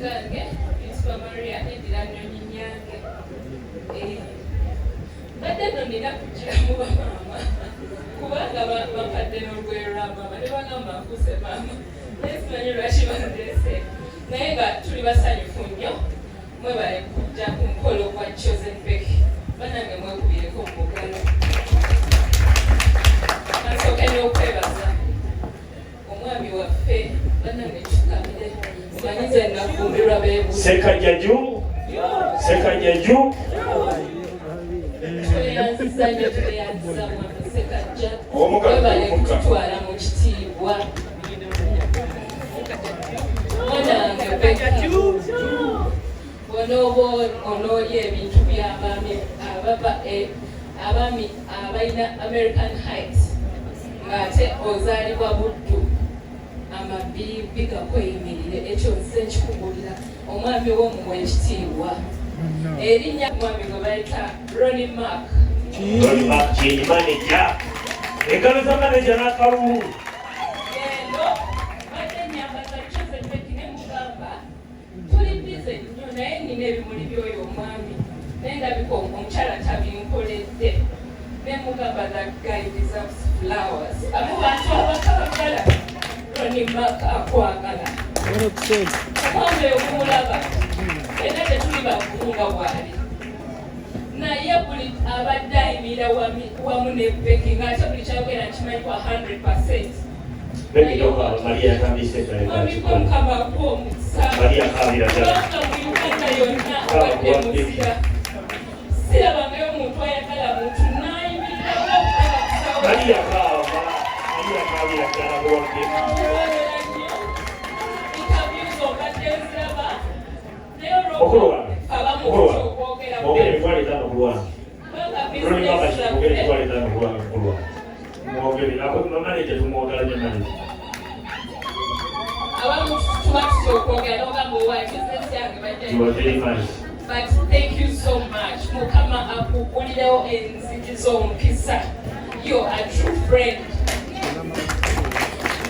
gange yitibwa Maria Edira Nyonyi-Nyange. Badde nno nina kugira mu bamaama kubanga bampadde n'olugoye lwa maama ne bagamba nfuuse maama naye simanyi lwaki bandeese naye nga tuli basanyufu nnyo mwebale kujja ku mukolo gwa Chosen Becky bannange mwekubireko mu mugalo kansooke n'okwebaza omwami waffe bannange kikamire mumanyize nakumbirwa beebuuza Sekajjaju tweyanziza nnyo tweyanziza mwami Sekajja webale kututwala mu kitiibwa mwanange Becky onooba onooya ebintu by'abaami abaami abalina American Heights ng'ate ozaalibwa Buddu amabibi gakweyimirire ekyo nze nkikugulira omwami w'omuwa ekitiibwa erinnya omwami gwe bayita Ronnie Mark kyenyi maneja engalo za maneja n'akalulu eno badde nyambaza Chosen Becky ne mugamba tuli bize nnyo naye nina ebimuli by'oyo omwami naye ndabika omukyala tabinkoledde ne mugamba that guy deserves flowers abo bantu abakabagala Ronnie Mark akwagala omwami okumulaba era tetuli bakulunga bwali naye buli abadde ayimira wamu ne Becky ng'ate buli kyagenda nkimanyikwa 100%. Mwamiko Mukama akuwa omukisa kubanga mu Uganda yonna abadde muzira sirabangayo omuntu ayagala muntu n'ayimirirawo interviews obadde nziraba naye But thank you so much. Mukama akukulirewo enzigi omukisa. You're a true friend.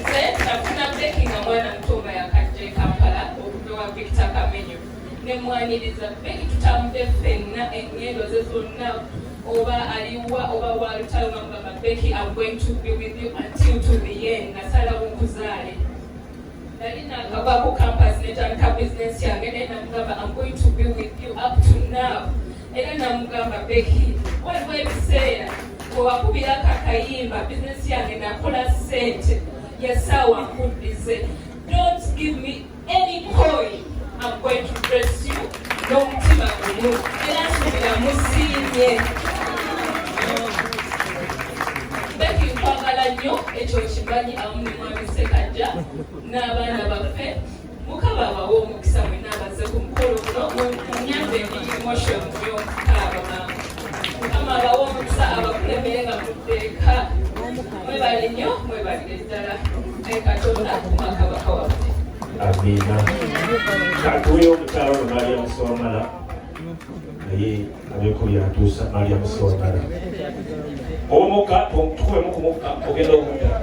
Nze nafuna Becky nga mwana mutoba yakajja Kampala okupewa Victor Kamenyo. Nemwaniriza Becky tutambudde ffenna engendo ze zonna oba aliwa oba walutalo ngamba Becky I'm going to be with you until to the end. Nasalawo nkuzaale. Nali nakava ku campus netandika business yange naye namugamba I'm going to be with you up to now. Era namugamba Becky waliwo ebiseera bwewakubirako akayimba business yange nakola ssente yasaawa nkuddize. Don't give me any coin. I'm going to bless you n'omutima gumu era nsubira musiimye. Becky nkwagala nnyo ekyo kimanyi awamu ne mwami Sekajja n'abaana baffe Mukama abawe omukisa mwenna abaze ku mukolo guno munyanze emiri emotion y'omukaaba maama Mukama abawe omukisa abakulembere nga muddeeka mwebale nnyo mwebalire ddala naye Katonda kumakabaka waffe. Amina. Katuweyo omukyala ono Maria Musowamala naye abeko byatuusa Maria Musowamala omuka tukuwemu ku mukka ogenda okutta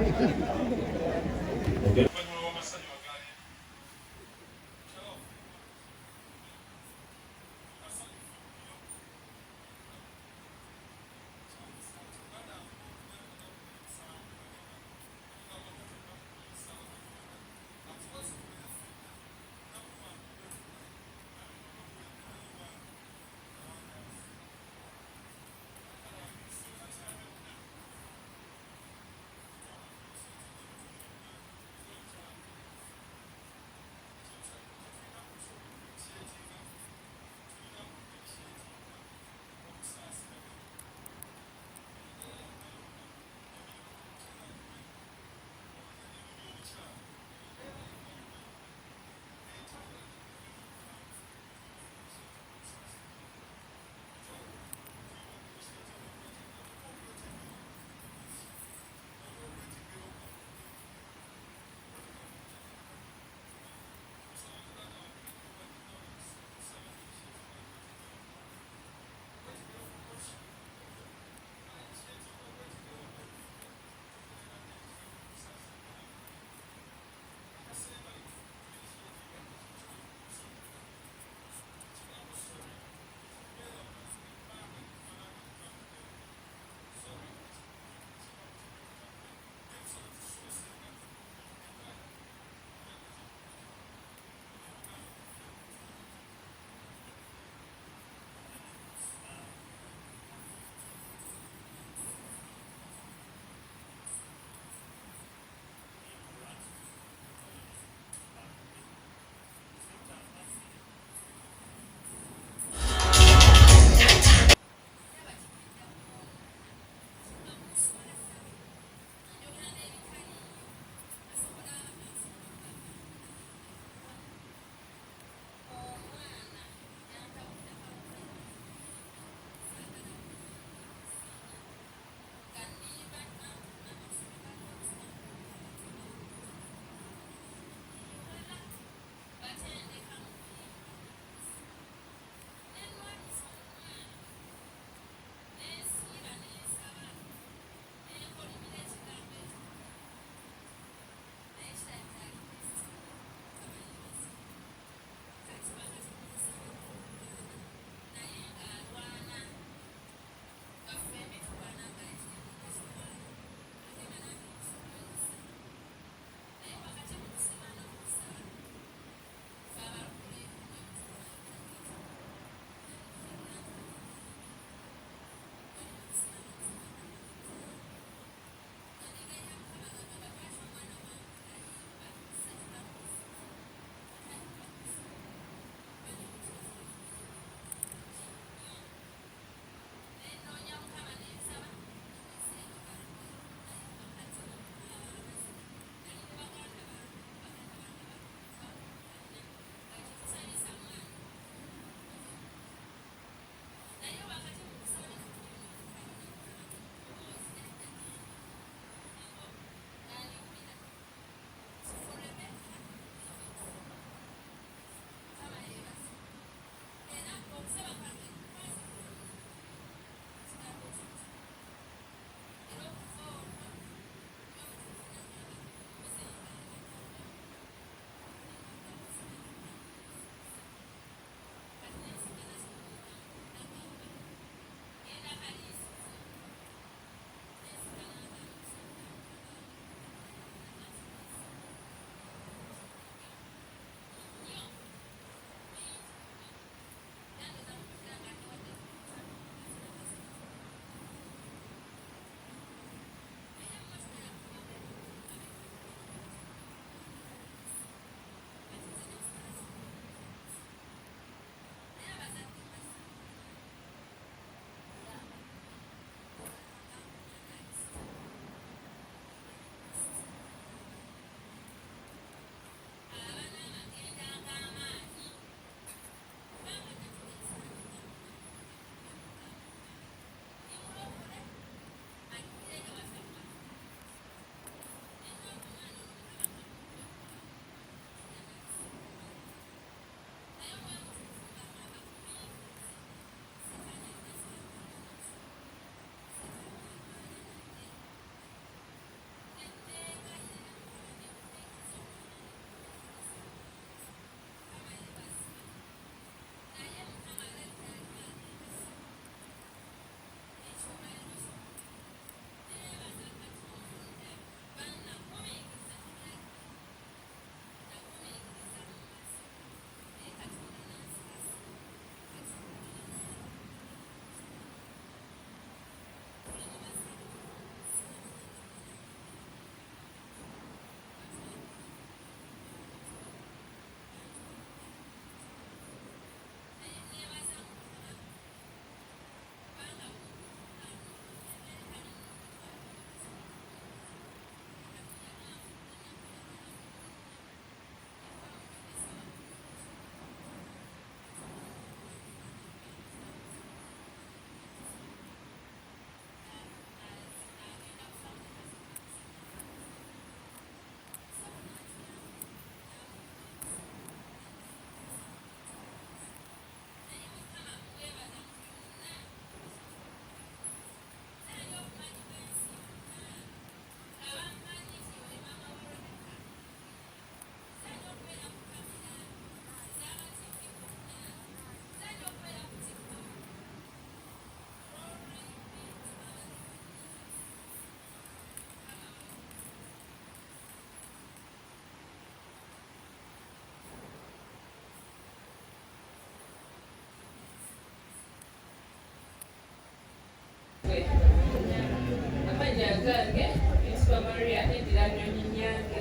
gange yitibwa Maria Edira Nyonyi Nyange.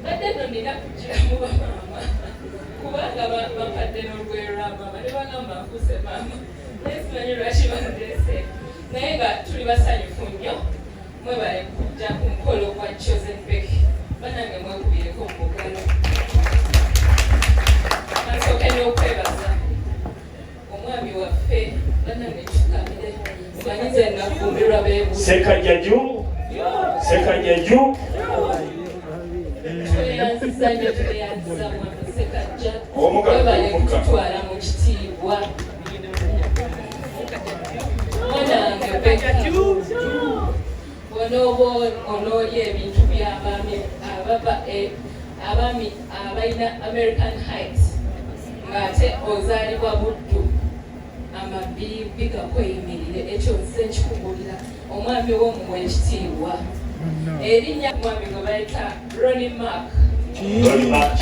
Badde nno nina kugiramu bamaama kubanga bampadde n'olugoye lwa maama ne bagamba nfuuse maama naye simanyi lwaki bandeese naye nga tuli basanyufu nnyo mwebale kujja ku mukolo gwa Chosen Becky bannange mwekubireko mu mugalo ansooke n'okwebaza omwami waffe bannange tukamire simanyize nafumbirwa beebuuza Sekajja juu Sekajja juu tweyanziza nnyo tweyanziza mwami Sekajja webale kututwala mu kitiibwa mwanange Becky onooba onoolya ebintu by'abaami abaami abalina American Heights ng'ate ozaalibwa Buddu amabibi gakweyimirire ekyo nze nkikugulira omwami w'omuwa ekitiibwa erinnya mwami gwe bayita Ronnie Mark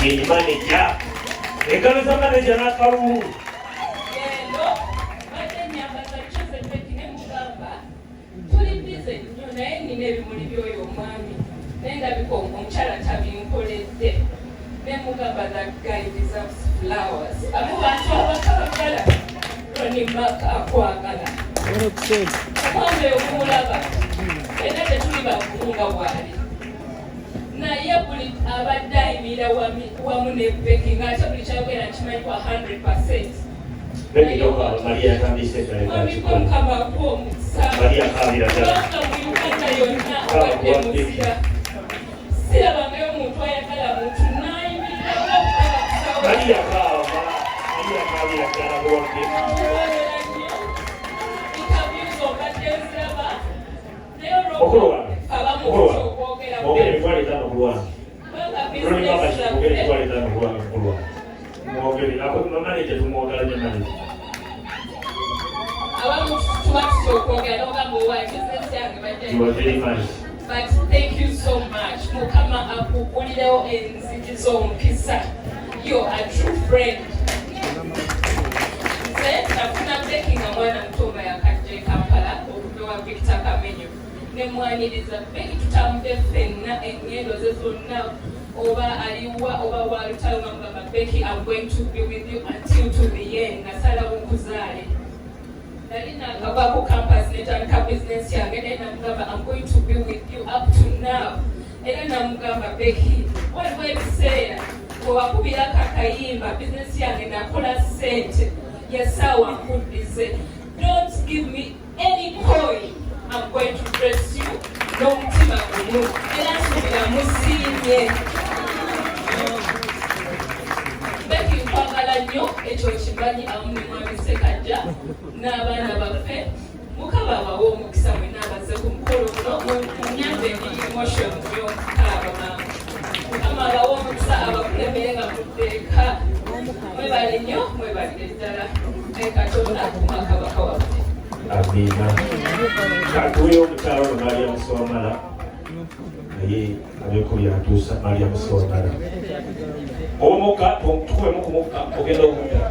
Kini manager engalo za manager n'akalulu eno badde ennyambaza Chosen Becky ne mugamba tuli bize nnyo naye nina ebimuli by'oyo omwami naye ndabika omukyala tabinkoledde ne mugamba that guy deserves flowers abo bantu abakalagala Ronnie Mark akwagala omwami oyo kumulaba era tetuli bakunga bwali naye buli abadde ayimirira wamu ne Becky ng'ate buli kyagenda nkimanyikwa 100%. Maria yatandise Mukama akuomukisa Maria kabira kubanga mu Uganda yonna abadde muzira sirabangayo omuntu ayagala muntu n'ayimirira Maria kabira ddala bwodde ikabuuza obadde nziraba naye Okulu wange abamukusa okwogera mwogere emitwalo etaano ku lwange kubanga Ronnie Mark bizinesi mwogere zaffe emitwalo etaano ku lwange mukulu wange mwogere manager tumwogala nnyo manager abamu tuba tutya okwogera n'ogamba owaye bizinesi yange you are very nice but thank you so much mukama akugulirewo enzigi z'omukisa you are a true friend nze nafuna Becky nga mwana muto nga yakajja Kampala okuva Victor Kamenyo ne mwaniriza Becky tutambudde ffenna engendo ze zonna oba aliwa oba walutalo ngamba Becky I'm going to be with you until to the end nasalawo nkuzaale nali nakava ku campus netandika business yange naye namugamba I'm going to be with you up to now era namugamba Becky waliwo ebiseera bwewakubirako akayimba bizinesi yange nakola ssente yasaawa nkuddize don't give me any coin I'm going to bless you n'omutima gumu era nsubira musiimye Becky nkwagala nnyo ekyo kimanyi amu ne mwami Sekajja n'abaana baffe mukama abawe omukisa mwenna abaze ku mukolo guno munyambe ebiri emotions y'okukaaba maama mukama abawe omukisa abakulemere nga muddeeka mwebale nnyo mwebalire ddala naye Katonda kumwakabaka waffe Amina katuweyo omukyalo ono Maria Musowamala naye abyeko byatuusa Maria Musowamala omuka tukuwemu ku mukka ogenda okutta